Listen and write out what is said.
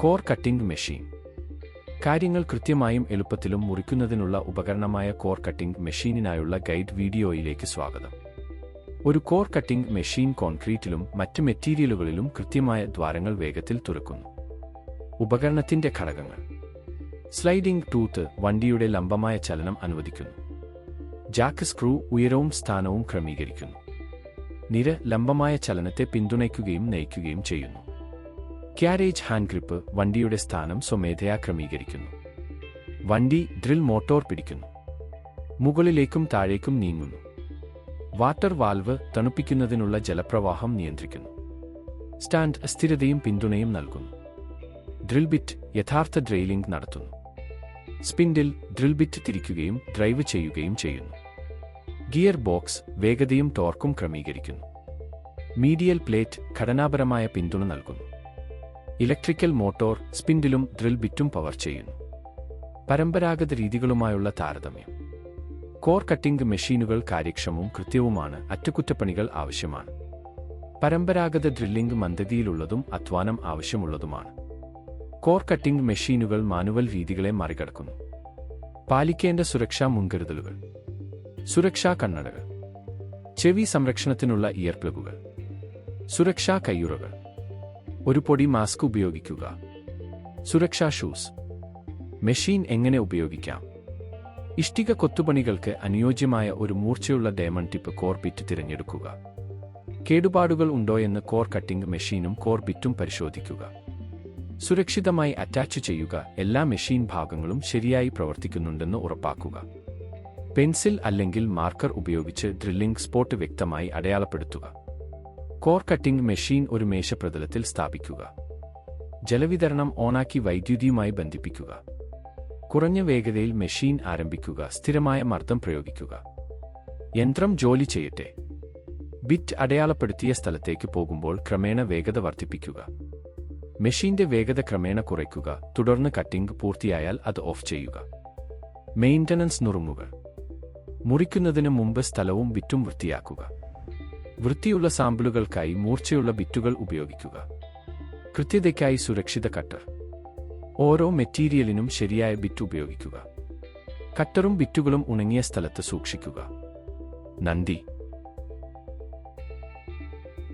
Core cutting machine. കാര്യങ്ങൾ കൃത്യമായും എളുപ്പത്തിലും മുറിക്കുന്നതിനുള്ള ഉപകരണമായ കോർ കട്ടിംഗ് മെഷീനിനായുള്ള ഗൈഡ് വീഡിയോയിലേക്ക് സ്വാഗതം. ഒരു കോർ കട്ടിംഗ് മെഷീൻ കോൺക്രീറ്റിലും മറ്റ് മെറ്റീരിയലുകളിലും കൃത്യമായ ദ്വാരങ്ങൾ വേഗത്തിൽ തുറക്കുന്നു. ഉപകരണത്തിന്റെ ഘടകങ്ങൾ: സ്ലൈഡിംഗ് ടൂത്ത് വണ്ടിയുടെ ലംബമായ ചലനം അനുവദിക്കുന്നു. ജാക്ക് സ്ക്രൂ ഉയരവും സ്ഥാനവും ക്രമീകരിക്കുന്നു. നിര ലംബമായ ചലനത്തെ പിന്തുണയ്ക്കുകയും നയിക്കുകയും ചെയ്യുന്നു. ക്യാരേജ് ഹാൻഡ് ഗ്രിപ്പ് വണ്ടിയുടെ സ്ഥാനം സ്വമേധയാ ക്രമീകരിക്കുന്നു. വണ്ടി ഡ്രിൽ മോട്ടോർ പിടിക്കുന്നു. മുകളിലേക്കും താഴേക്കും നീങ്ങുന്നു. വാട്ടർ വാൽവ് തണുപ്പിക്കുന്നതിനുള്ള ജലപ്രവാഹം നിയന്ത്രിക്കുന്നു. സ്റ്റാൻഡ് സ്ഥിരതയും പിന്തുണയും നൽകുന്നു. ഡ്രിൽ ബിറ്റ് യഥാർത്ഥ ഡ്രെയിലിംഗ് നടത്തുന്നു. സ്പിൻഡിൽ ഡ്രിൽ ബിറ്റ് തിരിക്കുകയും ഡ്രൈവ് ചെയ്യുകയും ചെയ്യുന്നു. ഗിയർ ബോക്സ് വേഗതയും ടോർക്കും ക്രമീകരിക്കുന്നു. മീഡിയൽ പ്ലേറ്റ് ഘടനാപരമായ പിന്തുണ നൽകുന്നു. ഇലക്ട്രിക്കൽ മോട്ടോർ സ്പിൻഡിലും ഡ്രിൽ ബിറ്റും പവർ ചെയ്യുന്നു. പരമ്പരാഗത രീതികളുമായുള്ള താരതമ്യം: കോർ കട്ടിംഗ് മെഷീനുകൾ കാര്യക്ഷമവും കൃത്യവുമാണ്. അറ്റകുറ്റപ്പണികൾ ആവശ്യമാണ്. പരമ്പരാഗത ഡ്രില്ലിംഗ് മന്ദഗതിയിലുള്ളതും അധ്വാനം ആവശ്യമുള്ളതുമാണ്. കോർ കട്ടിംഗ് മെഷീനുകൾ മാനുവൽ രീതികളെ മറികടക്കുന്നു. പാലിക്കേണ്ട സുരക്ഷാ മുൻകരുതലുകൾ: സുരക്ഷാ കണ്ണടകൾ, ചെവി സംരക്ഷണത്തിനുള്ള ഇയർ പ്ലഗുകൾ, സുരക്ഷാ കയ്യുറകൾ, ഒരു പൊടി മാസ്ക് ഉപയോഗിക്കുക, സുരക്ഷാ ഷൂസ്. മെഷീൻ എങ്ങനെ ഉപയോഗിക്കാം? ഇഷ്ടിക കൊത്തുപണികൾക്ക് അനുയോജ്യമായ ഒരു മൂർച്ചയുള്ള ഡയമണ്ട് ടിപ്പ് കോർ ബിറ്റ് തിരഞ്ഞെടുക്കുക. കേടുപാടുകൾ ഉണ്ടോയെന്ന് കോർ കട്ടിംഗ് മെഷീനും കോർ ബിറ്റും പരിശോധിക്കുക. സുരക്ഷിതമായി അറ്റാച്ച് ചെയ്യുക. എല്ലാ മെഷീൻ ഭാഗങ്ങളും ശരിയായി പ്രവർത്തിക്കുന്നുണ്ടെന്ന് ഉറപ്പാക്കുക. പെൻസിൽ അല്ലെങ്കിൽ മാർക്കർ ഉപയോഗിച്ച് ഡ്രില്ലിംഗ് സ്പോട്ട് വ്യക്തമായി അടയാളപ്പെടുത്തുക. കോർ കട്ടിംഗ് മെഷീൻ ഒരു മേശപ്രതലത്തിൽ സ്ഥാപിക്കുക. ജലവിതരണം ഓണാക്കി വൈദ്യുതിയുമായി ബന്ധിപ്പിക്കുക. കുറഞ്ഞ വേഗതയിൽ മെഷീൻ ആരംഭിക്കുക. സ്ഥിരമായ മർദ്ദം പ്രയോഗിക്കുക. യന്ത്രം ജോലി ചെയ്യട്ടെ. ബിറ്റ് അടയാളപ്പെടുത്തിയ സ്ഥലത്തേക്ക് പോകുമ്പോൾ ക്രമേണ വേഗത വർദ്ധിപ്പിക്കുക. മെഷീന്റെ വേഗത ക്രമേണ കുറയ്ക്കുക. തുടർന്ന് കട്ടിംഗ് പൂർത്തിയായാൽ അത് ഓഫ് ചെയ്യുക. മെയിൻ്റനൻസ് നുറുങ്ങുകൾ: മുറിക്കുന്നതിന് മുമ്പ് സ്ഥലവും ബിറ്റും വൃത്തിയാക്കുക. വൃത്തിയുള്ള സാമ്പിളുകൾക്കായി മൂർച്ചയുള്ള ബിറ്റുകൾ ഉപയോഗിക്കുക. കൃത്യതയ്ക്കായി സുരക്ഷിത കട്ടർ. ഓരോ മെറ്റീരിയലിനും ശരിയായ ബിറ്റ് ഉപയോഗിക്കുക. കട്ടറും ബിറ്റുകളും ഉണങ്ങിയ സ്ഥലത്ത് സൂക്ഷിക്കുക. നന്ദി.